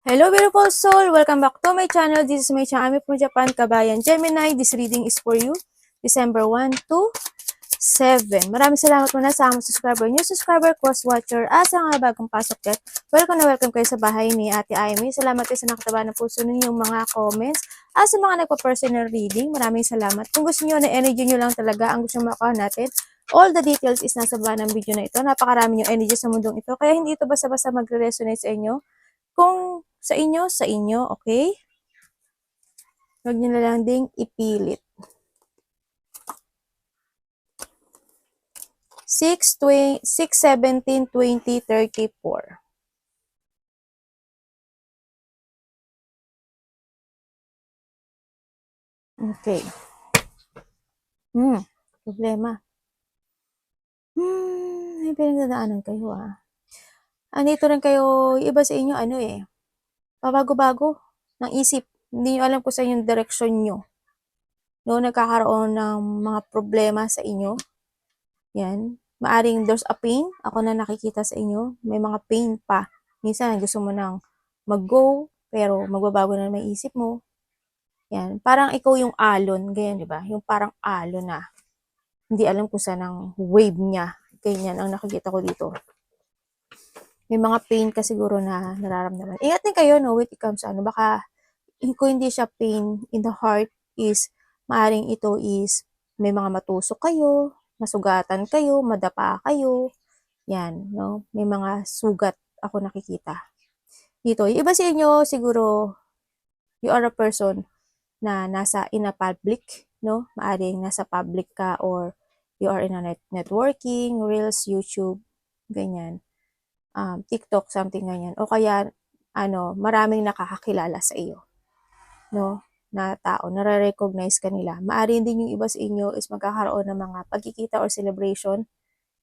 Hello beautiful soul! Welcome back to my channel. This is my channel. I'm from Japan, Kabayan Gemini. This reading is for you. December 1 to 7. Maraming salamat muna sa aming subscriber, new subscriber, cross-watcher, at sa mga bagong pasok dyan. Welcome na welcome kayo sa bahay ni Ate Amy. Salamat kayo sa nakataba ng puso ninyong mga comments. At sa mga nagpa-personal reading, maraming salamat. Kung gusto niyo na energy nyo lang talaga ang gusto makuha natin, all the details is nasa baba ng video na ito. Napakarami yung energy sa mundong ito. Kaya hindi ito basta-basta magre-resonate sa inyo. Kung sa inyo, okay? Huwag nyo na lang ding ipilit. 6/17/2034. Okay. Problema. May pinagdadaanan kayo Andito rin kayo, iba sa inyo, pabago-bago ng isip. Hindi nyo alam kung saan yung direksyon nyo. No, nagkakaroon ng mga problema sa inyo. Yan. Maaring there's a pain. Ako na nakikita sa inyo. May mga pain pa. Minsan, gusto mo nang mag-go, pero magbabago na may isip mo. Yan. Parang ikaw yung alon. Ganyan, di ba? Yung parang alon na. Hindi alam kung saan ang wave niya. Ganyan ang nakikita ko dito. May mga pain ka siguro na nararamdaman. Ingat din kayo, no, when it comes to baka kung hindi siya pain in the heart is, maaring ito is, may mga matusok kayo, masugatan kayo, madapa kayo. Yan, no? May mga sugat ako nakikita. Dito, yung iba sa inyo, siguro, you are a person na nasa in a public, no? Maaring nasa public ka or you are in a networking, Reels, YouTube, ganyan. TikTok, something ganyan. O kaya, maraming nakakakilala sa iyo, no? Na tao, nare-recognize ka nila. Maaring din yung iba sa inyo is magkakaroon ng mga pagkikita or celebration,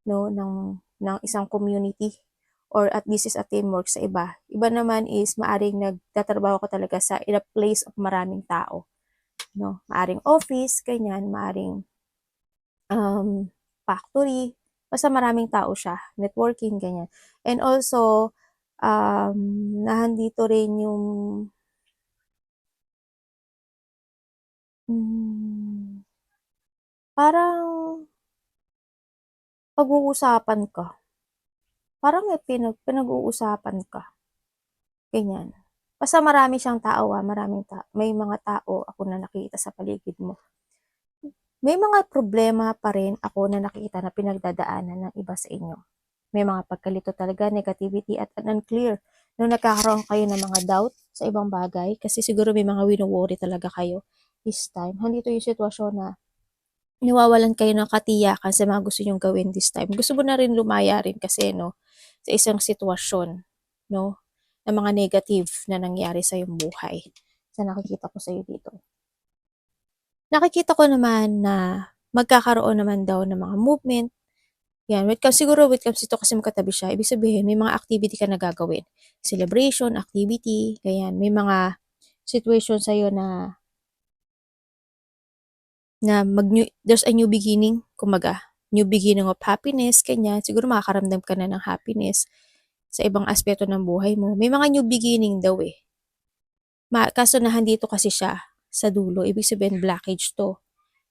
no, ng isang community or at least is a teamwork sa iba. Iba naman is maaring nagtatrabaho ka talaga sa in a place of maraming tao, no? Maaring office, ganyan, maaring factory, basta maraming tao siya, networking, ganyan. And also, nahandito rin yung parang pag-uusapan ka. Parang may pinag-uusapan ka. Ganyan. Basta marami siyang tao may mga tao ako na nakikita sa paligid mo. May mga problema pa rin ako na nakikita na pinagdadaanan ng iba sa inyo. May mga pagkalito talaga, negativity at unclear. Nung nagkakaroon kayo ng mga doubt sa ibang bagay, kasi siguro may mga wino-worry talaga kayo this time. Handito yung sitwasyon na nawawalan kayo ng katiyakan sa mga gusto nyong gawin this time. Gusto mo na rin lumaya rin kasi, no, sa isang sitwasyon, no, na mga negative na nangyari sa iyong buhay. Sa nakikita ko sa iyo dito. Nakikita ko naman na magkakaroon naman daw ng mga movement. Yan, siguro wait comes dito kasi magkatabi siya. Ibig sabihin, may mga activity ka na gagawin. Celebration, activity, ganyan. May mga situation sa'yo na there's a new beginning, kumaga. New beginning of happiness, ganyan. Siguro makakaramdam ka na ng happiness sa ibang aspeto ng buhay mo. May mga new beginning daw kaso nahandito kasi siya sa dulo. Ibig sabihin, blockage to.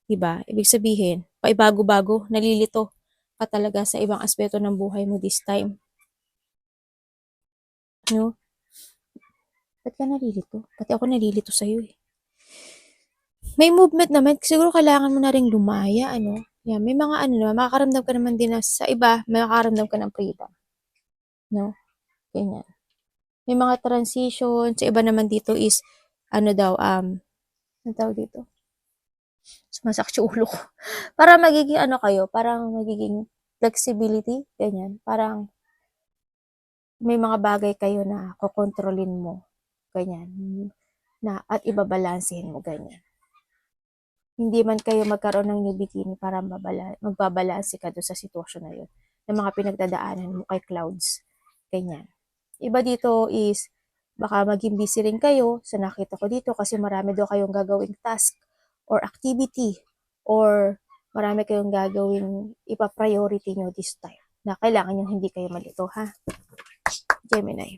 Diba? Ibig sabihin, paibago-bago, nalilito ka talaga sa ibang aspeto ng buhay mo this time. No? Ba't ka nalilito? Pati ako nalilito sa'yo May movement naman, siguro kailangan mo na ring lumaya, Yan, may mga makakaramdam ka naman din na sa iba, makakaramdam ka ng freedom. No? Ganyan. May mga transition, sa iba naman dito is, ano tawag dito? Sumasakit yung ulo ko. Para magiging kayo, parang magiging flexibility, ganyan. Parang may mga bagay kayo na kokontrolin mo, ganyan. At ibabalansehin mo, ganyan. Hindi man kayo magkaroon ng new beginning para magbabalanse ka doon sa sitwasyon na yun. Ng mga pinagdadaanan mo kay clouds, ganyan. Iba dito is, baka maging busy rin kayo sa nakita ko dito kasi marami daw kayong gagawing task or activity or marami kayong gagawing ipa-priority nyo this time na kailangan yung hindi kayo malito, ha? Gemini.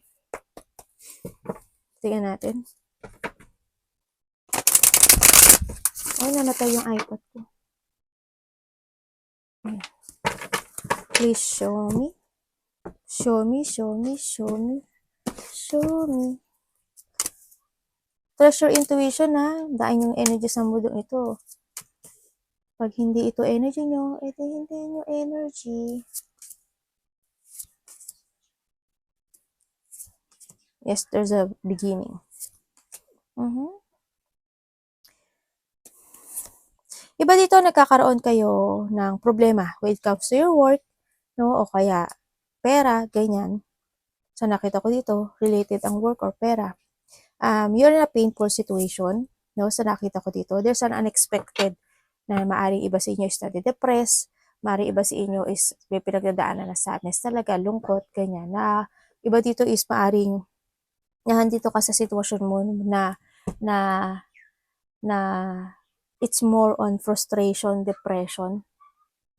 Tingnan natin. Ay, namatay yung iPad ko. Please show me. Show me, show me, show me. Show me. Treasure intuition ha. Daan yung energy sa mundong ito. Pag hindi ito energy nyo, ito hindi nyo energy. Yes, there's a beginning. Iba dito nagkakaroon kayo ng problema when it comes to your work, no? O kaya pera, ganyan. So nakita ko dito, related ang work or pera. You're in a painful situation, no? So nakita ko dito, there's an unexpected na maaring iba sa inyo is nade-depress, maaring iba sa inyo is may pinagdadaanan na sadness talaga, lungkot, ganyan. Na iba dito is maaring nandito ka sa sitwasyon mo na na na it's more on frustration, depression.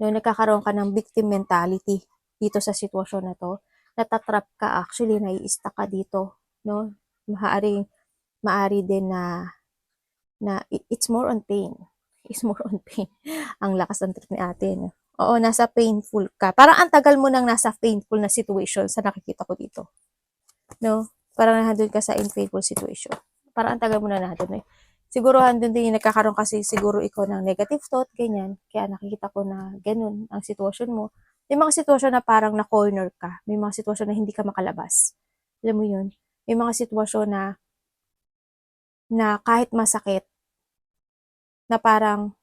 No, nagkakaroon ka ng victim mentality dito sa sitwasyon na to. Natatrap ka actually, nai-stuck ka dito, no? Maari din na it's more on pain. It's more on pain. Ang lakas ng trip ni ate, no? Oo, nasa painful ka. Parang ang tagal mo nang nasa painful na situation sa nakikita ko dito. No? Parang nandun ka sa painful situation. Parang ang tagal mo na nandun eh. Siguro handun din yung nagkakaroon kasi siguro ikaw ng negative thought, ganyan. Kaya nakikita ko na ganun ang sitwasyon mo. May mga sitwasyon na parang na-corner ka. May mga sitwasyon na hindi ka makalabas. Alam mo yun? May mga sitwasyon na kahit masakit, na parang,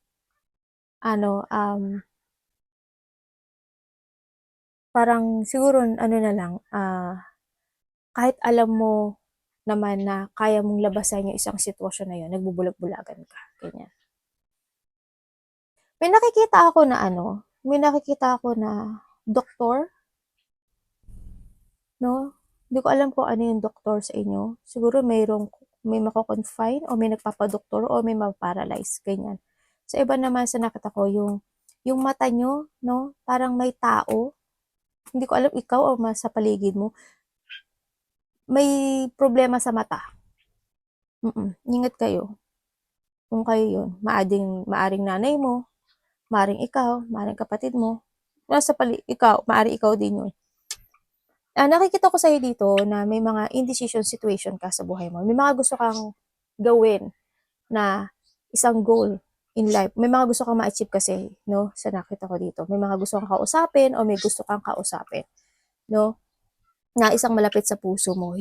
parang siguro, na lang, kahit alam mo naman na kaya mong labasan yung isang sitwasyon na yun, nagbubulag-bulagan ka. Ganyan. May nakikita ako na doktor, no? Hindi ko alam kung ano yung doktor sa inyo. Siguro may mako-confine o may nagpapadoktor o may maparalyze, ganyan. Sa iba naman sa nakita ko, yung mata nyo, no? Parang may tao. Hindi ko alam ikaw o sa paligid mo. May problema sa mata. Ingat kayo. Kung kayo yun, maaring nanay mo, maaring ikaw, maaring kapatid mo, maaring ikaw din yun. Nakikita ko sa'yo dito na may mga indecision situation ka sa buhay mo. May mga gusto kang gawin na isang goal in life. May mga gusto kang ma-achieve kasi, no? Sa nakita ko dito. May mga gusto kang kausapin o may gusto kang kausapin, no? Na isang malapit sa puso mo.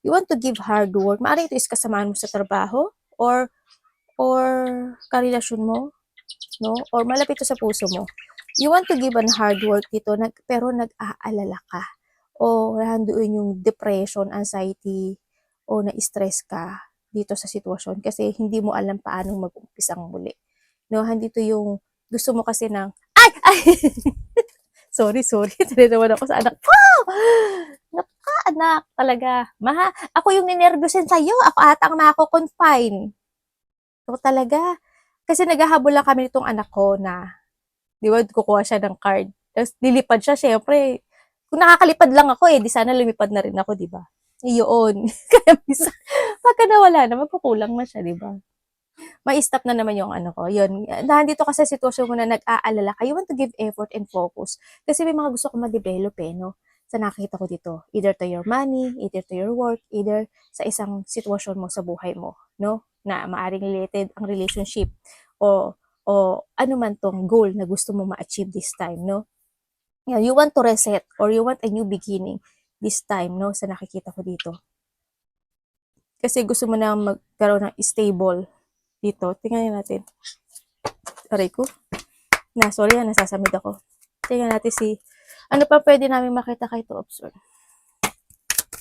You want to give hard work. Maaring ito is kasamaan mo sa trabaho or karelasyon mo, no? Or malapit ito sa puso mo. You want to give an hard work dito, pero nag-aalala ka. O nandoon yung depression, anxiety, o na-stress ka dito sa sitwasyon kasi hindi mo alam paano mag-umpisang muli. No, handito yung gusto mo kasi ng, ay! sorry. Tinatawa ako sa anak. Anak, talaga. Ako yung ninervyusin sa'yo. Ako atang mako-confine. So, talaga. Kasi naghahabol lang kami nitong anak ko na, di ba, kukuha siya ng card. Tapos, lilipad siya, syempre. Kung nakakalipad lang ako di sana lumipad na rin ako, di ba? Iyon. Kaya bisa, pagka nawala na, magkukulang na siya, di ba? May stop na naman yung ano ko. Yun. Nandito ka sa sitwasyon mo na nag-aalala ka. You want to give effort and focus. Kasi may mga gusto ko ma-develop no? Sa nakita ko dito. Either to your money, either to your work, either sa isang sitwasyon mo sa buhay mo. No? Na maaring related ang relationship o ano man tong goal na gusto mo ma-achieve this time, no? You want to reset or you want a new beginning this time, no? Sa nakikita ko dito. Kasi gusto mo na magkaroon ng stable dito. Tingnan natin. Aray ko. Sorry nasasamid ako. Tingnan natin ano pa pwede namin makita kay to observe.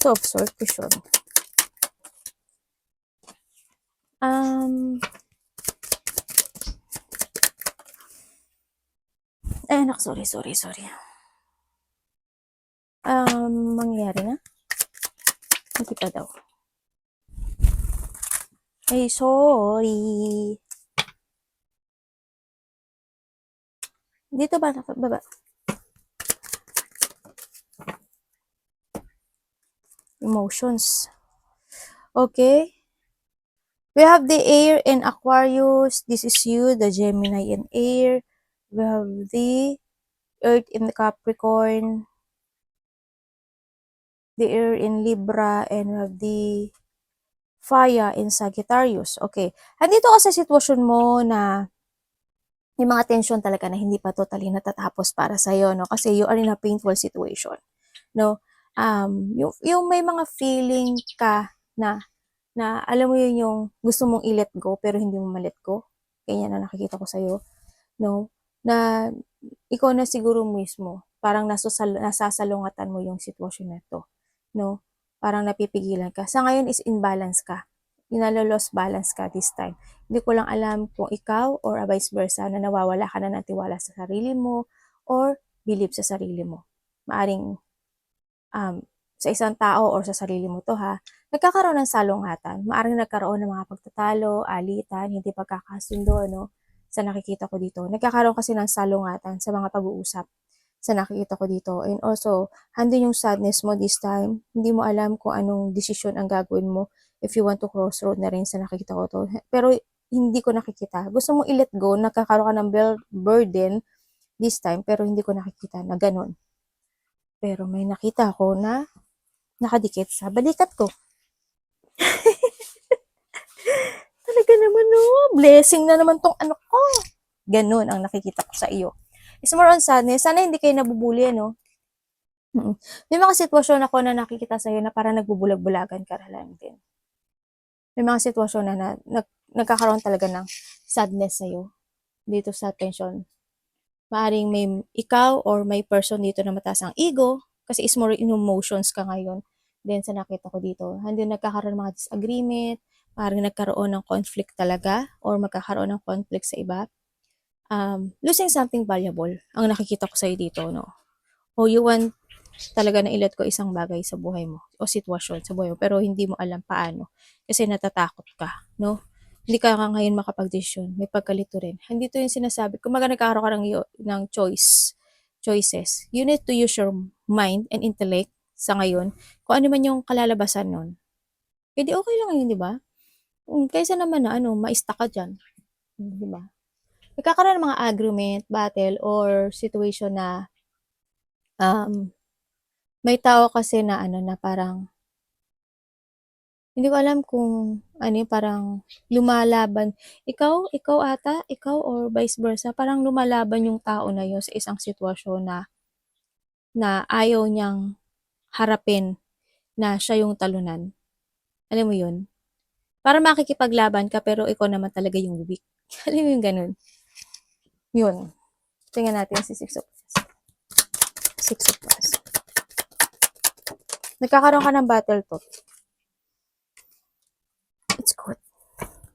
To observe, vision. Anak, sorry. Mangyayari na? Nakita daw. Ay, sorry. Dito ba? Baba. Emotions. Okay? We have the air in Aquarius. This is you, the Gemini in air. We have the earth in the Capricorn, the air in Libra, and we have the fire in Sagittarius. Okay. Andito ka sa sitwasyon mo na yung mga tension talaga na hindi pa totally natatapos para sa'yo, no? Kasi you are in a painful situation, no? Yung may mga feeling ka na alam mo yun yung gusto mong i-let go pero hindi mo ma-let go. Ganyan na nakikita ko sa'yo, no? Na ikaw na siguro mismo, parang nasasalungatan mo yung sitwasyon na to, no? Parang napipigilan ka. Sa ngayon is imbalance ka. Inalo-lost balance ka this time. Hindi ko lang alam kung ikaw or vice versa na nawawala ka na ng tiwala sa sarili mo or believe sa sarili mo. Maaring sa isang tao or sa sarili mo to ha, nagkakaroon ng salungatan. Maaring nagkaroon ng mga pagtatalo, alitan, hindi pagkakasundo, no? Sa nakikita ko dito. Nagkakaroon kasi ng salungatan sa mga pag-uusap sa nakikita ko dito. And also, handin yung sadness mo this time. Hindi mo alam kung anong desisyon ang gagawin mo if you want to crossroad na rin sa nakikita ko to. Pero hindi ko nakikita. Gusto mo i-let go, nagkakaroon ka ng burden this time, pero hindi ko nakikita na ganun. Pero may nakita ko na nakadikit sa balikat ko. Talaga naman, no? Blessing na naman tong ano ko. Ganun ang nakikita ko sa iyo. It's more on sadness. Sana hindi kayo nabubuli, no? May mga sitwasyon ako na nakikita sa iyo na parang nagbubulag-bulagan ka lang din. May mga sitwasyon na nagkakaroon talaga ng sadness sa iyo dito sa tension. Maaring may ikaw or may person dito na mataas ang ego kasi is more in emotions ka ngayon. Then sa nakita ko dito, hindi nagkakaroon ng mga disagreement, maaring nagkaroon ng conflict talaga or magkakaroon ng conflict sa iba. Losing something valuable ang nakikita ko sa'yo dito, no? O you want talaga na i-let go isang bagay sa buhay mo o sitwasyon sa buhay mo pero hindi mo alam paano kasi natatakot ka, no? Hindi ka nga ngayon makapag-desisyon, may pagkalito rin. Hindi to yung sinasabi, kung nagkakaroon ka ng choices, you need to use your mind and intellect sa ngayon, kung ano man yung kalalabasan nun. Pwede okay lang yun, di ba? Kaysa naman na ma-stuck ka dyan, di ba? Nagkakaroon ng mga argument, battle, or situation na may tao kasi na na parang hindi ko alam kung parang lumalaban. Ikaw ata, ikaw or vice versa, parang lumalaban yung tao na yun sa isang sitwasyon na ayaw niyang harapin na siya yung talunan. Alam mo yun? Para makikipaglaban ka pero ikaw naman talaga yung weak. Alam mo yung ganun? Yun. Tingnan natin si Six of Wands. Nagkakaroon ka ng battle to. It's good.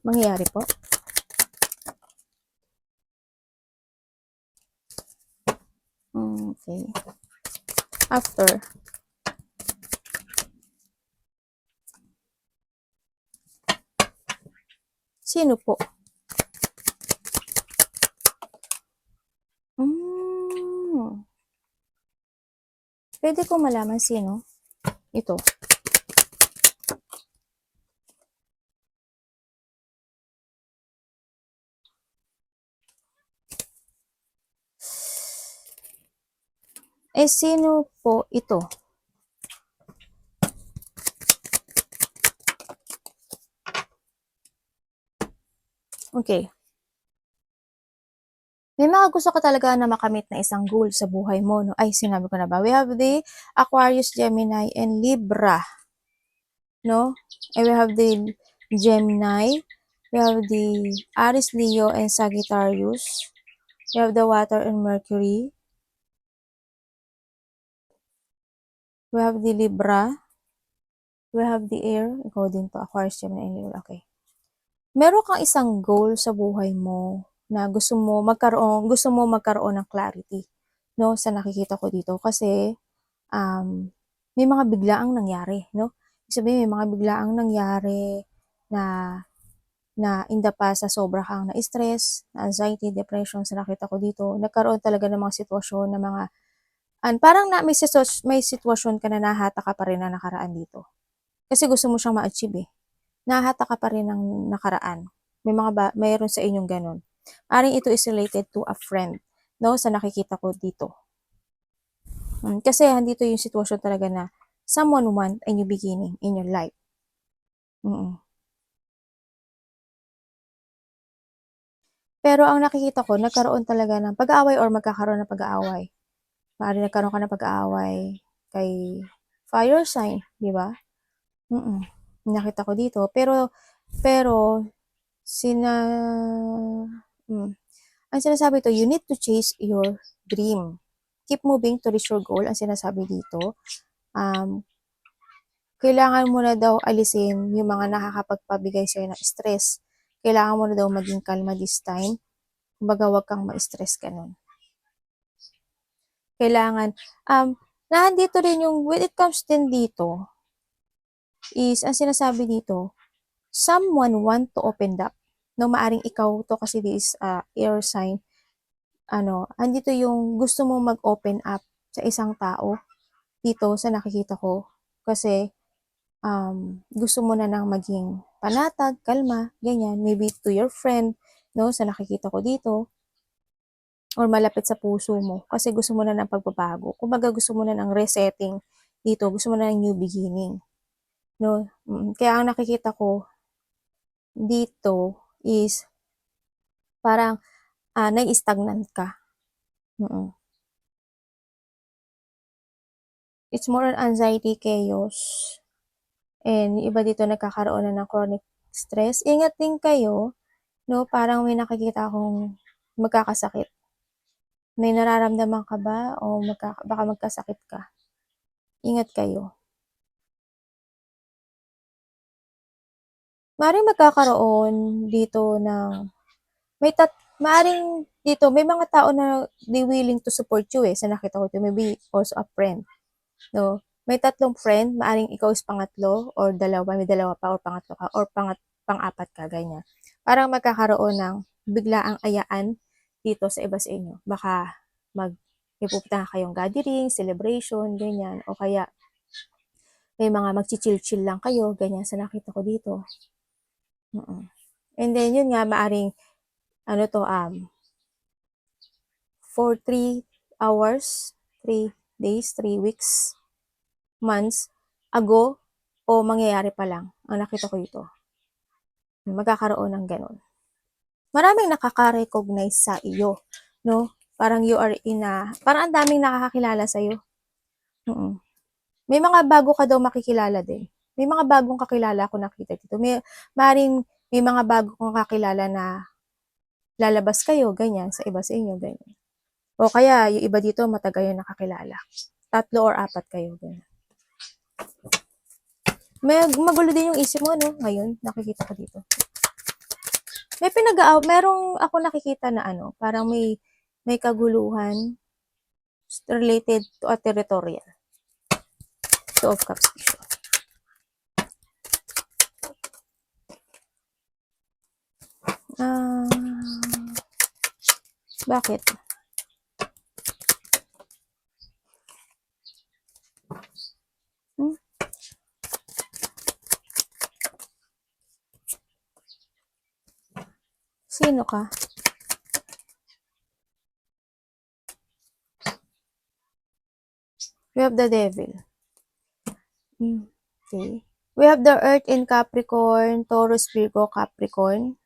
Mangyayari po. Okay. After. Sino po? Pwede ko malaman sino? Ito. Sino po ito? Okay. May mga gusto ka talaga na makamit na isang goal sa buhay mo, no? Ay, sinabi ko na ba? We have the Aquarius, Gemini, and Libra, no? And we have the Gemini, we have the Aries, Leo, and Sagittarius. We have the Water and Mercury. We have the Libra. We have the Air. Ikaw din to, Aquarius, Gemini, and Libra. Okay. Meron kang isang goal sa buhay mo na gusto mo magkaroon ng clarity, no? Sa nakikita ko dito kasi may mga biglaang nangyari, no? Ibig sabihin may mga biglaang nangyari na in the past sa sobra kang na-stress, anxiety, depression sa nakita ko dito. Nagkaroon talaga ng mga sitwasyon na mga parang may sitwasyon ka na nahata ka pa rin na nakaraan dito. Kasi gusto mo siyang ma-achieve eh. nahahata ka pa rin ng nakaraan. Mayroon sa inyong ganun. Maaaring ito is related to a friend, no? Sa nakikita ko dito. Kasi andito yung sitwasyon talaga na someone want a new beginning in your life. Pero ang nakikita ko, nagkaroon talaga ng pag-aaway or magkakaroon ng pag-aaway. Maaaring nagkaroon ka ng pag-aaway kay fire sign, di ba? Nakita ko dito. Pero, sina, ang sinasabi to, you need to chase your dream. Keep moving to reach your goal. Ang sinasabi dito, kailangan mo na daw alisin yung mga nakakapagpabigay sa'yo ng stress. Kailangan mo na daw maging kalma this time. Kumbaga, wag kang ma-stress ganun. Kailangan, nandito rin yung, when it comes din dito, is, ang sinasabi dito, someone want to open up. No, maaring ikaw to kasi this air sign. Andito yung gusto mo mag-open up sa isang tao dito sa nakikita ko. Kasi, gusto mo na nang maging panatag, kalma, ganyan. Maybe to your friend, no, sa nakikita ko dito. Or malapit sa puso mo. Kasi gusto mo na ng pagbabago. Kumbaga gusto mo na ng resetting dito. Gusto mo na ng new beginning. No? Kaya ang nakikita ko dito is parang nai-stagnant ka. It's more on anxiety, chaos. And yung iba dito nagkakaroon na ng chronic stress. Ingat din kayo, no? Parang may nakikita akong magkakasakit. May nararamdaman ka ba o baka magkasakit ka? Ingat kayo. Maaaring magkakaroon dito ng maaring dito may mga tao na they willing to support you sa nakita ko ito. Maybe also a friend. No? May tatlong friend, maaring ikaw is pangatlo or dalawa, may dalawa pa or pangatlo ka or pang-apat ka, ganyan. Parang magkakaroon ng biglaang ayaan dito sa iba sa inyo. Baka may pupunta kayong gathering, celebration, ganyan. O kaya may mga magchichill-chill lang kayo, ganyan sa nakita ko dito. And then yun nga, maaring for 3 hours, 3 days, 3 weeks, months ago, o mangyayari pa lang, ang nakita ko dito. Magkakaroon ng ganun. Maraming nakaka-recognize sa iyo, no? Parang you are parang ang daming nakakakilala sa iyo. May mga bago ka daw makikilala din. May mga bagong kakilala ako nakita dito. Maring may mga bago kong kakilala na lalabas kayo, ganyan, sa iba sa inyo, ganyan. O kaya, yung iba dito, matagal yung nakakilala. 3 or 4 kayo, ganyan. Magulo din yung isip mo, no? Ngayon, nakikita ko dito. Merong ako nakikita na parang may kaguluhan related to a territorial. Two of Cups issue. Bakit? Sino ka? We have the Devil. Okay. We have the Earth in Capricorn, Taurus, Virgo, Capricorn.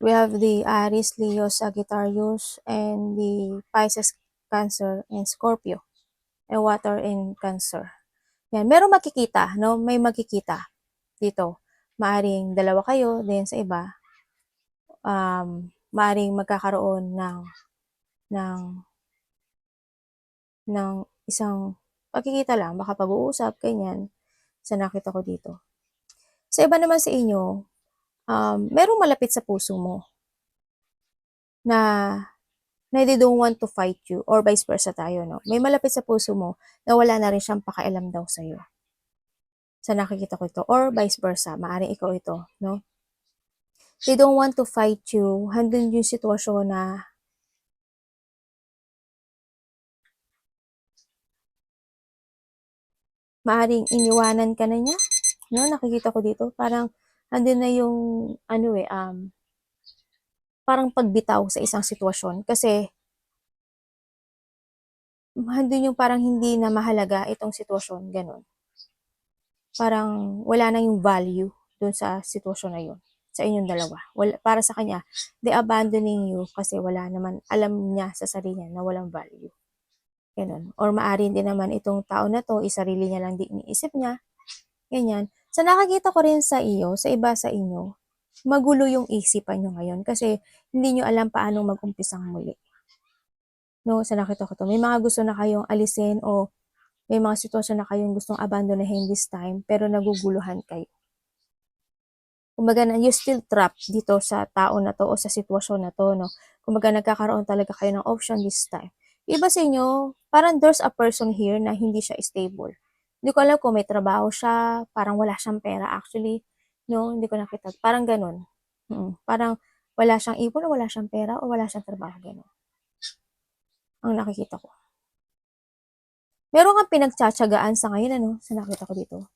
We have the Aries, Leo, Sagittarius, and the Pisces, Cancer, and Scorpio. And Water in Cancer. Yan, merong makikita, no? May makikita dito. Maaring dalawa kayo, then sa iba, maaring magkakaroon ng isang pagkikita lang, baka pag-uusap, ganyan, sa nakita ko dito. Sa iba naman sa inyo, merong malapit sa puso mo na they don't want to fight you or vice versa tayo, no? May malapit sa puso mo na wala na rin siyang pakialam daw sa'yo. Sa nakikita ko ito or vice versa, maaaring ikaw ito, no? They don't want to fight you. Handun yung sitwasyon na maaring iniwanan ka na niya, No, nakikita ko dito, parang andun na yung, ano eh, parang pagbitaw sa isang sitwasyon. Kasi, andun yung parang hindi na mahalaga itong sitwasyon, ganun. Parang wala na yung value dun sa sitwasyon na yun, sa inyong dalawa. Wala, para sa kanya, they abandoning you kasi wala naman, alam niya sa sarili niya na walang value. Ganun. Or maaari din naman itong tao na to, isarili niya lang din iniisip niya, ganyan. Sa nakakita ko rin sa iyo, sa iba sa inyo, magulo yung isipan nyo ngayon kasi hindi nyo alam paano mag-umpisang muli. No, sa nakita ko to, may mga gusto na kayong alisin o may mga sitwasyon na kayong gustong abandonahin this time, pero naguguluhan kayo. Kumbaga na you still trapped dito sa tao na to o sa sitwasyon na to, no? Kumbaga nagkakaroon talaga kayo ng option this time. Iba sa inyo, parang there's a person here na hindi siya stable. Hindi ko alam kung may trabaho siya, parang wala siyang pera actually, no? Hindi ko nakita. Parang ganun. Parang wala siyang ipon o wala siyang pera o wala siyang trabaho, ganun. Ang nakikita ko. Meron kang pinagtsatsagaan sa ngayon, ano? Sa nakita ko dito.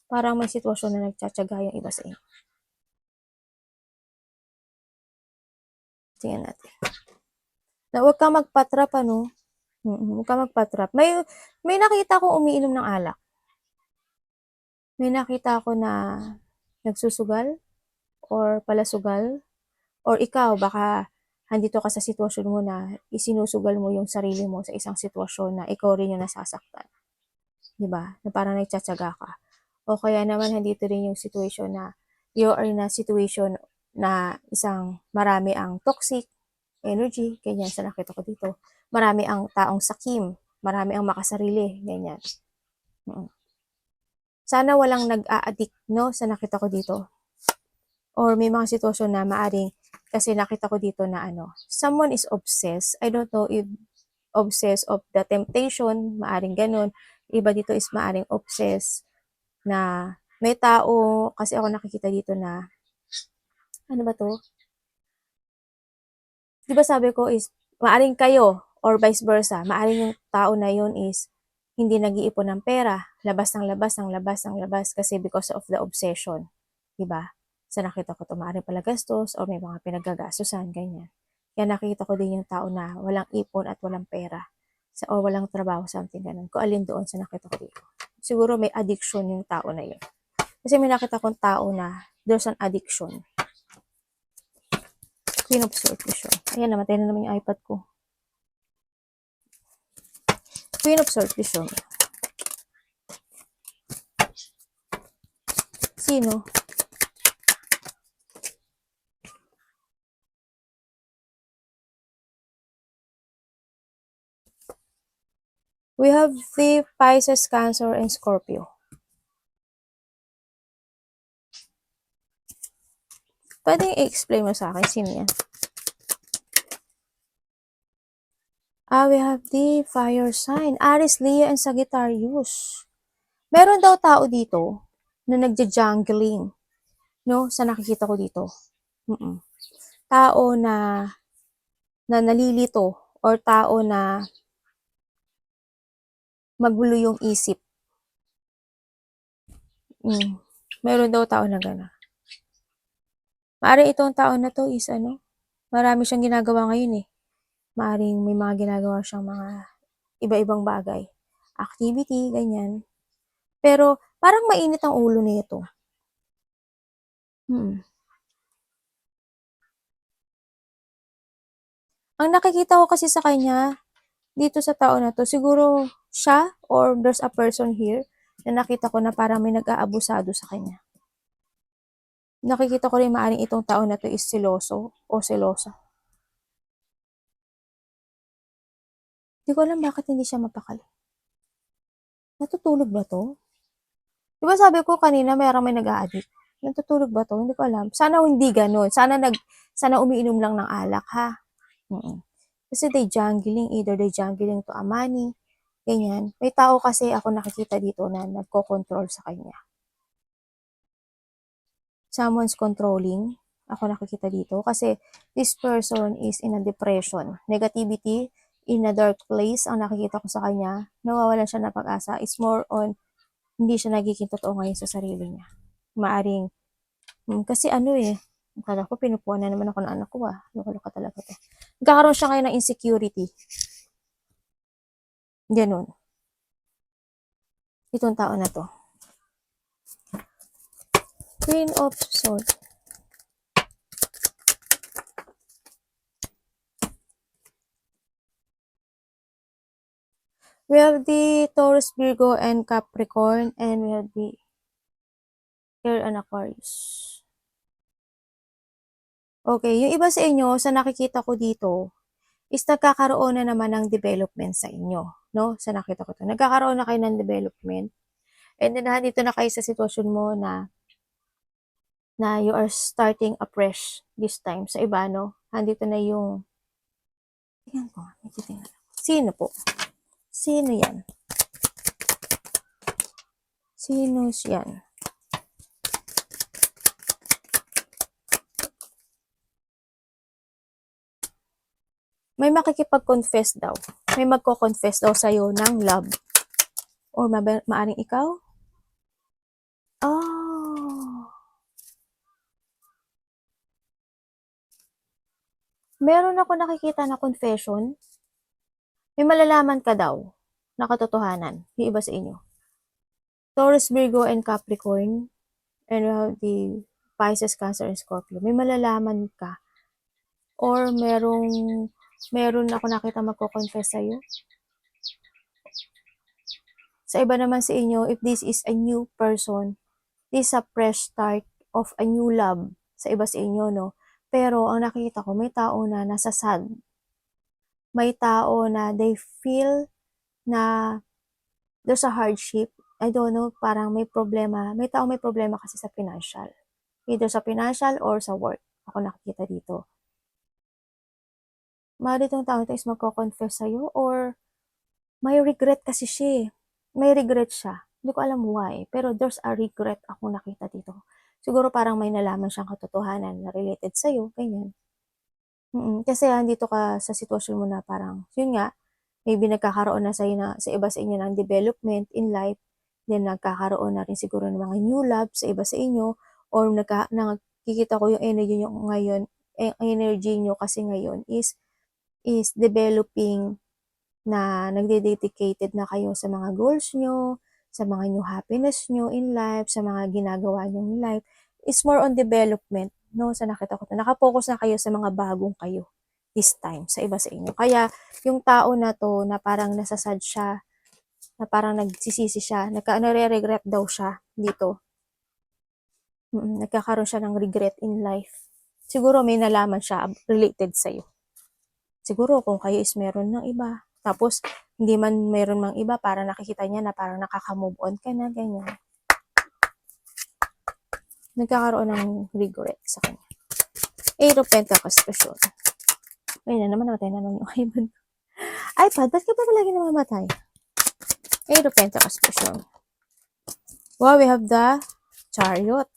Parang may sitwasyon na nagtsatsaga yung iba sa inyo. Tingnan natin. Na huwag kang magpatrap, ano? Huwag kang magpatrap. May nakita ko umiinom ng alak. May nakita ko na nagsusugal or palasugal. Or ikaw, baka handito ka sa sitwasyon mo na isinusugal mo yung sarili mo sa isang sitwasyon na ikaw rin yung nasasaktan. Diba? Na parang nagtsatsaga ka. O kaya naman handito rin yung situation na you are in a situation na isang marami ang toxic energy, ganyan sa nakita ko dito. Marami ang taong sakim, marami ang makasarili, ganyan. Sana walang nag-a-addict, no, sa nakita ko dito. Or may mga sitwasyon na maaring, kasi nakita ko dito na ano, someone is obsessed. I don't know if obsessed of the temptation, maaring ganun. Iba dito is maaring obsessed na may tao, kasi ako nakikita dito na, ano ba to? Di ba sabi ko is, maaring kayo, or vice versa, maaring yung tao na yun is, hindi nag-iipon ng pera, labas ng labas, ng labas, ng labas, kasi because of the obsession. Diba? Sa nakita ko to, maaring pala gastos, or may mga pinagagastusan, ganyan. Kaya nakita ko din yung tao na walang ipon at walang pera, or walang trabaho, something ganun. Kung alin doon sa nakita ko dito. Siguro may addiction yung tao na yun. Kasi may nakita kong tao na there's an addiction. Queen of Swords vision. Ayan, namatay na naman yung iPad ko. Queen of Swords vision. Sino? We have the Pisces, Cancer, and Scorpio. Pwede i-explain mo sa akin, sino yan? We have the fire sign. Aries, Leo, and Sagittarius. Meron daw tao dito na nagja-jungling. No? Sa nakikita ko dito. Tao na nalilito or tao na magulo yung isip. Meron daw tao na gano'n. Maaring itong tao na to is ano, marami siyang ginagawa ngayon eh. Maaring may mga ginagawa siyang mga iba-ibang bagay. Activity, ganyan. Pero parang mainit ang ulo nito. Ang nakikita ko kasi sa kanya, dito sa tao na to, siguro siya or there's a person here na nakita ko na parang may nag-aabusado sa kanya. Nakikita ko rin maaring itong tao na to is seloso o selosa. Hindi ko alam bakit hindi siya mapakali. Natutulog ba to? Diba sabi ko kanina may nag-a-addict? Natutulog ba to? Hindi ko alam. Sana hindi ganun. Sana umiinom lang ng alak, ha? Kasi they jungling, either they jungling to a money, ganyan. May tao kasi ako nakikita dito na nagko-control sa kanya. Someone's controlling, ako nakikita dito, kasi this person is in a depression, negativity, in a dark place, ang nakikita ko sa kanya, nawawalan siya ng pag-asa, it's more on hindi siya nagiging totoo ngayon sa sarili niya. Maaring, kasi ano eh, akala ko pinupuan na naman ako ng anak ko Loko-loko talaga to. Nagkakaroon siya ngayon ng insecurity. Ganun. Itong tao na to. Queen of Swords. We have the Taurus, Virgo, and Capricorn, and we have the Air and Aquarius. Okay, yung iba sa inyo, sa nakikita ko dito, is nagkakaroon na naman ng development sa inyo, no? Sa nakita ko to. Nagkakaroon na kayo ng development. And then, nandito na kayo sa sitwasyon mo na you are starting afresh this time. Sa iba, no? Nandito na yung, tingnan ko, sino po? Sino yan? Sino yan? May makikipag-confess daw. May magko-confess daw sa'yo ng love. Or maaring ikaw? Oh. Meron ako nakikita na confession. May malalaman ka daw na katotohanan. Yung iba sa inyo. Taurus, Virgo, and Capricorn. And the Pisces, Cancer, and Scorpio. May malalaman ka. Or meron ako nakita magko-confess sa'yo. Sa iba naman sa inyo, if this is a new person, this is a fresh start of a new love. Sa iba sa inyo, no? Pero ang nakita ko, may tao na nasa sad. May tao na they feel na there's a hardship. I don't know, parang may problema. May tao may problema kasi sa financial. Either sa financial or sa work. Ako nakikita dito. Maaari itong tao ito is magko-confess sa'yo or may regret kasi siya. May regret siya. Hindi ko alam why. Pero there's a regret ako nakita dito. Siguro parang may nalaman siyang katotohanan na related sa'yo. Ganyan. Kasi andito ka sa sitwasyon mo na parang, yun nga, maybe nagkakaroon na sa iba sa inyo ng development in life, then nagkakaroon na rin siguro ng mga new love sa iba sa inyo, or nakikita ko yung energy nyo ngayon, energy nyo kasi ngayon is developing na nagde-dedicated na kayo sa mga goals nyo, sa mga new happiness nyo in life, sa mga ginagawa nyo in life, is more on development, no? Sa nakita ko, nakapokus na kayo sa mga bagong kayo this time, sa iba sa inyo. Kaya, yung tao na to, na parang nasasad siya, na parang nagsisisi siya, nare-regret daw siya dito. Nagkakaroon siya ng regret in life. Siguro may nalaman siya related sa'yo. Siguro kung kayo is meron ng iba, tapos hindi man meron mang iba, para nakikita niya na parang nakaka-move on ka na, ganyan. Nagkakaroon ng regret sa kanya. 8 of Pentacles question. Ayun na naman, namatay na naman yung iPad. iPad, ba't ka pa palagi namamatay? 8 of Pentacles question. Wow, we have the Chariot.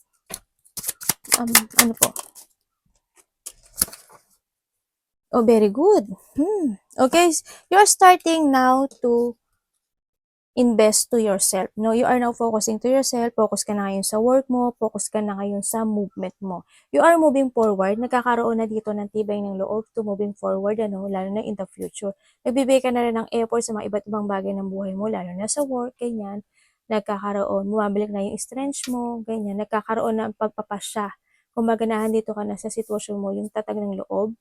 Ano po? Oh, very good. Okay, you're starting now to invest to yourself. No, you are now focusing to yourself. Focus ka na ngayon sa work mo. Focus ka na ngayon sa movement mo. You are moving forward. Nagkakaroon na dito ng tibay ng loob to moving forward, lalo na in the future. Nagbibigay ka na rin ng effort sa mga iba't ibang bagay ng buhay mo, lalo na sa work, ganyan. Nagkakaroon, bumabalik na yung strength mo, ganyan. Nagkakaroon na ang pagpapasya. Kumbaga nandito ka na sa sitwasyon mo, yung tatag ng loob,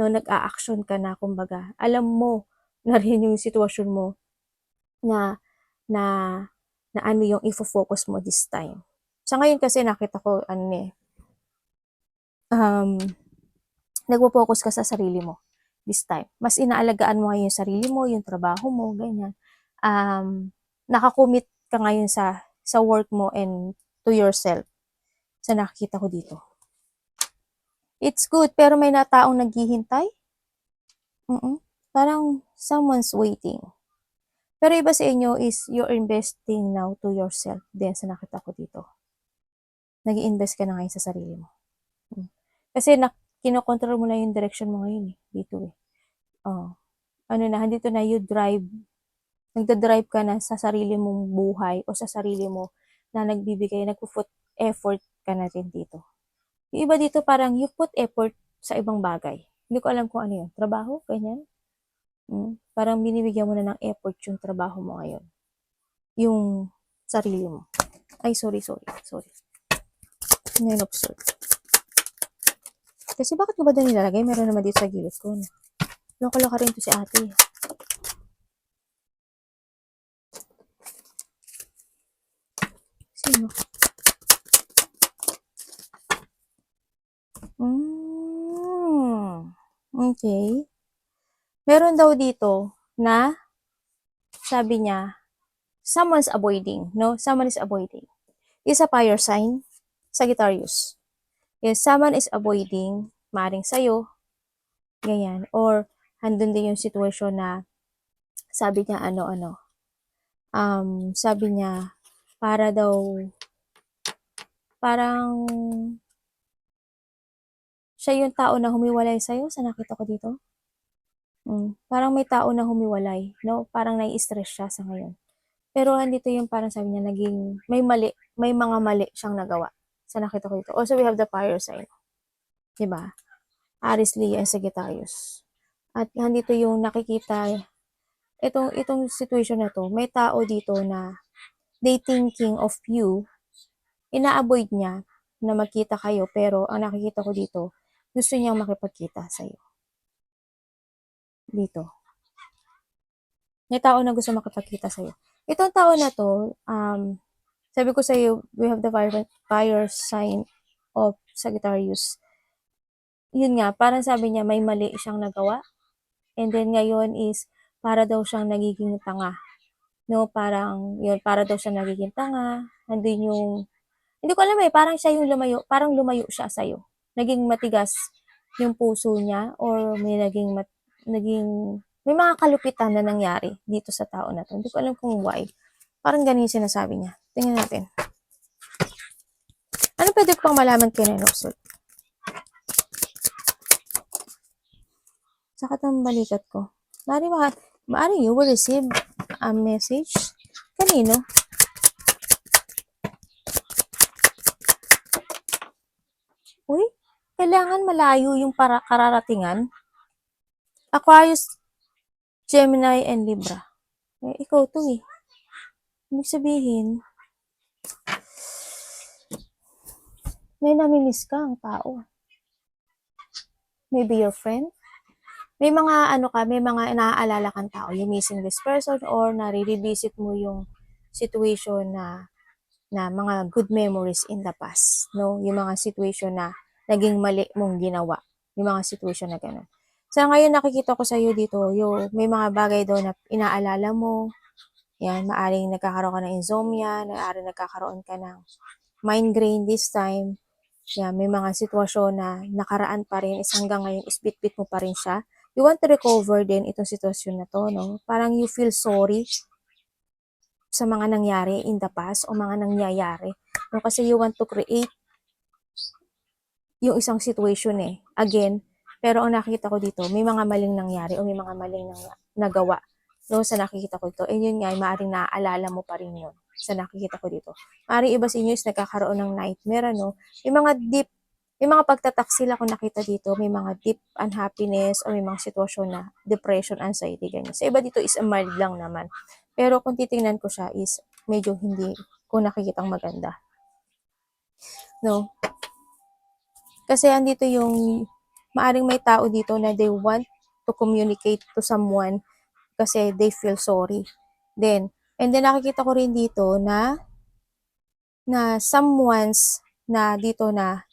no, nag-a-action ka na, kumbaga. Alam mo na rin yung sitwasyon mo na ano yung ifo-focus mo this time. Sa ngayon kasi nakita ko, nagpo-focus ka sa sarili mo this time. Mas inaalagaan mo ngayon yung sarili mo, yung trabaho mo, ganyan. Nakakommit ka ngayon sa work mo and to yourself. Sa nakikita ko dito. It's good, pero may taong naghihintay. Parang someone's waiting. Pero iba sa inyo is you're investing now to yourself din sa nakita ko dito. Nag-i-invest ka na ngayon sa sarili mo. Kasi kinokontrol mo na yung direction mo ngayon dito . Andito na, you drive Nagda-drive ka na sa sarili mong buhay o sa sarili mo na nagbibigay, nagpo-put effort ka na din dito. Yung iba dito parang you put effort sa ibang bagay. Hindi ko alam kung ano yun. Trabaho? Ganyan? Parang binibigyan mo na ng effort yung trabaho mo ngayon. Yung sarili mo. Ay, sorry. Nine of Swords. Kasi bakit ko ba doon nilalagay? Meron naman dito sa gilid ko. Loko-loka rin to si ate. Sino? Okay. Meron daw dito na sabi niya, someone's avoiding, no? Someone is avoiding. Is a fire sign, Sagittarius. Yes, someone is avoiding, maring sa'yo, ganyan. Or, handun din yung situation na, sabi niya, sabi niya, para daw, parang, siya yung tao na humiwalay sa'yo, sa nakita ko dito. Parang may tao na humiwalay, no? Parang nai-stress siya sa ngayon. Pero andito yung parang sabi niya, may mga mali siyang nagawa. Sa nakita ko dito. Also, we have the fire sign. Diba? Aries, Leo, and Sagittarius. At andito yung nakikita, itong situation na to, may tao dito na they thinking of you, ina-avoid niya na magkita kayo, pero ang nakikita ko dito, gusto niyang makipagkita sa'yo. Dito. May tao na gusto makipagkita sa'yo. Itong tao na to, sabi ko sa'yo, we have the fire sign of Sagittarius. Yun nga, parang sabi niya, may mali siyang nagawa. And then ngayon is, para daw siyang nagiging tanga. No, parang, yun, para daw siyang nagiging tanga. Nandun yung, hindi ko alam parang siya yung lumayo siya sa'yo. Naging matigas yung puso niya, or may may mga kalupitan na nangyari dito sa tao na to. Hindi ko alam kung why. Parang ganun yung sinasabi niya. Tingnan natin. Ano pwede ko pang malaman kay Nine of Swords? Sakat ang balikat ko. Maari you will receive a message. Kanino? Uy, kailangan malayo yung kararatingan. Aquarius, Gemini, and Libra. Ikaw to eh. Ibig sabihin, may namimiss ka ang tao. Maybe your friend. May mga may mga naaalala kang tao. You missing this person, or nare-revisit mo yung situation na mga good memories in the past, no? Yung mga situation na naging mali mong ginawa. Yung mga situation na gano'n. Sa ngayon, nakikita ko sa iyo dito, may mga bagay daw na inaalala mo. Yan, maaring nagkakaroon ka ng insomnia, maaring nagkakaroon ka ng migraine this time. Yan, may mga sitwasyon na nakaraan pa rin, is hanggang ngayon, is bit-bit mo pa rin siya. You want to recover din itong sitwasyon na to, no? Parang you feel sorry sa mga nangyari in the past o mga nangyayari. No, kasi you want to create yung isang situation again. Pero ang nakikita ko dito, may mga maling nangyari o may mga maling nagawa. No, sa nakikita ko dito. And yun nga, maaaring naaalala mo pa rin yun sa nakikita ko dito. Maaaring iba sa inyo is nagkakaroon ng nightmare, no? May mga pagtataksil ako nakita dito, may mga deep unhappiness o may mga sitwasyon na depression, anxiety, ganyan. Sa iba dito is mild lang naman. Pero kung titingnan ko siya is medyo hindi ko nakikitang maganda. No? Kasi andito yung, maaring may tao dito na they want to communicate to someone kasi they feel sorry. And then nakikita ko rin dito na someone's na dito na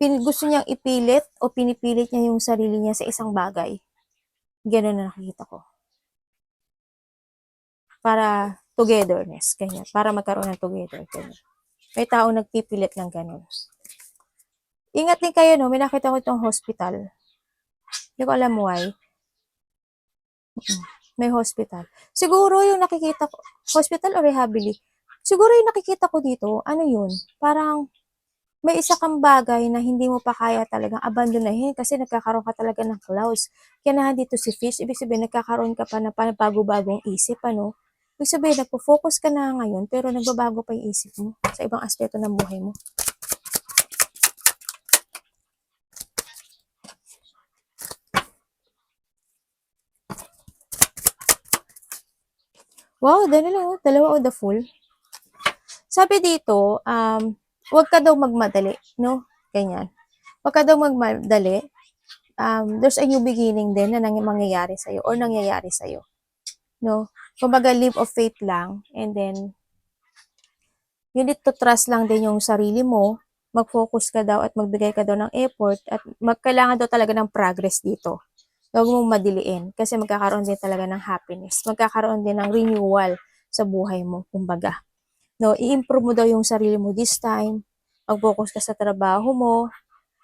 gusto niyang ipilit o pinipilit niya yung sarili niya sa isang bagay. Ganun na nakikita ko. Para togetherness, ganyan. Para magkaroon ng together, ganyan. May tao nagpipilit ng ganun. Ingat din kayo, no? May nakita ko itong hospital. Hindi ko alam why. May hospital. Siguro yung nakikita ko, hospital o rehabilitation? Siguro yung nakikita ko dito, ano yun? Parang, may isa kang bagay na hindi mo pa kaya talagang abandonahin kasi nagkakaroon ka talaga ng clouds. Kaya nandito si Fish, ibig sabihin nagkakaroon ka pa ng panabago-bagong isip, ano? Ibig sabihin, nagpo-focus ka na ngayon, pero nagbabago pa yung isip mo sa ibang aspeto ng buhay mo. Wow, dalawa o the full. Sabi dito, huwag ka daw magmadali, no? Ganyan. Huwag ka daw magmadali. There's a new beginning din na mangyayari sa'yo or nangyayari sa'yo. No? Kumbaga, leap of faith lang. And then, you need to trust lang din yung sarili mo. Mag-focus ka daw at magbigay ka daw ng effort at kailangan daw talaga ng progress dito. Huwag mong madiliin kasi magkakaroon din talaga ng happiness. Magkakaroon din ng renewal sa buhay mo, kumbaga. No, i-improve mo daw yung sarili mo this time. Mag-focus ka sa trabaho mo.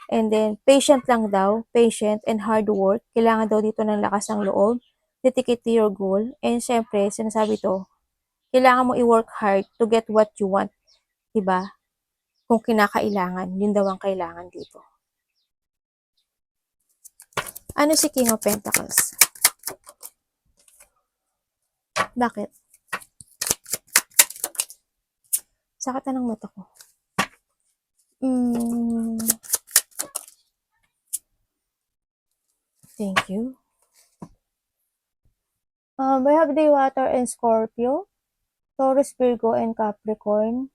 And then, patient lang daw. Patient and hard work. Kailangan daw dito ng lakas ng loob. Dedicate to your goal. And syempre, sinasabi to, kailangan mo i-work hard to get what you want. Diba? Kung kinakailangan, yun daw ang kailangan dito. Ano si King of Pentacles? Bakit? Sakit na ng mata ko. Thank you. We have the Water and Scorpio, Taurus, Virgo, and Capricorn.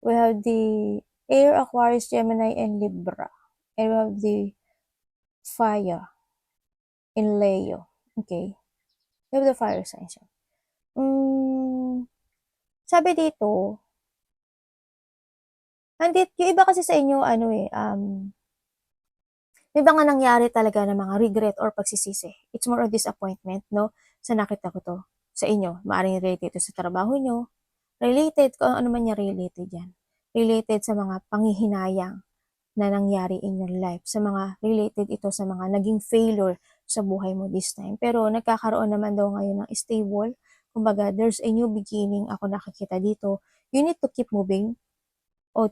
We have the Air, Aquarius, Gemini, and Libra. And we have the Fire in Leo. Okay. We have the fire signs. Sabi dito, yung iba kasi sa inyo, may mga nangyari talaga ng mga regret or pagsisisi. It's more of disappointment, no? Sa nakita ko to sa inyo. Maaaring related to sa trabaho nyo. Related, kung ano man niya related yan. Related sa mga panghihinayang na nangyari in your life. Sa mga related ito sa mga naging failure sa buhay mo this time. Pero nagkakaroon naman daw ngayon ng stable. Kumbaga, there's a new beginning. Ako nakikita dito. You need to keep moving o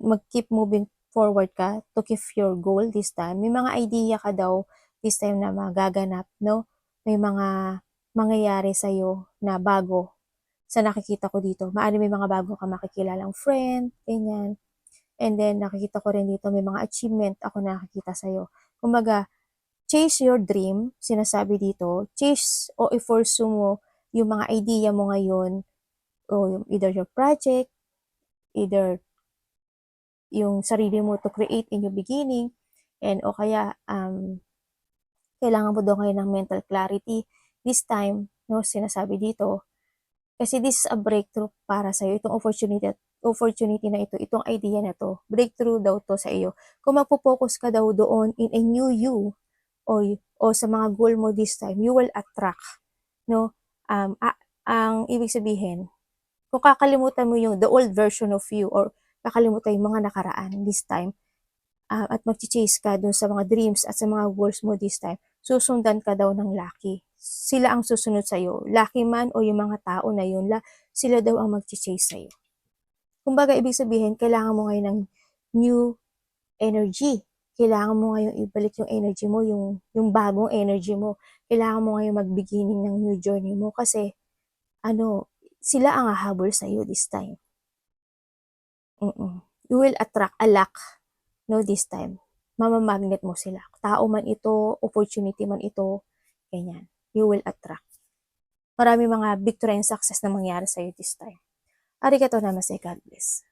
mag-keep moving forward ka to keep your goal this time. May mga idea ka daw this time na magaganap, no? May mga mangyayari sa'yo na bago sa nakikita ko dito. Maari may mga bago ka makikilalang friend, ganyan. And then, nakikita ko rin dito, may mga achievement ako nakikita sa'yo. Kumbaga, chase your dream, sinasabi dito. Chase o i-pursue mo yung mga idea mo ngayon o yung either your project, either yung sarili mo to create in your beginning, and o kaya, kailangan mo daw ngayon ng mental clarity. This time, no, sinasabi dito, kasi this is a breakthrough para sa'yo, itong opportunity na ito, itong idea na to, breakthrough daw to sa iyo. Kung magpo-focus ka daw doon in a new you, o sa mga goal mo this time, you will attract, no? Ang ibig sabihin, kung kakalimutan mo yung the old version of you, or kakalimutan yung mga nakaraan this time, at mag-chase ka dun sa mga dreams at sa mga goals mo this time, susundan ka daw ng lucky. Sila ang susunod sa'yo. Lucky man o yung mga tao na yun, sila daw ang mag-chase sa'yo. Kumbaga, ibig sabihin, kailangan mo ngayon ng new energy. Kailangan mo ngayon ibalik yung energy mo, yung bagong energy mo. Kailangan mo ngayon mag-beginning ng new journey mo kasi, sila ang hahabol sa'yo this time. You will attract a luck, no, this time. Mamamagnet mo sila. Tao man ito, opportunity man ito, ganyan. You will attract. Marami mga victory and success na mangyari sa'yo this time. Arigatou namaste, God bless.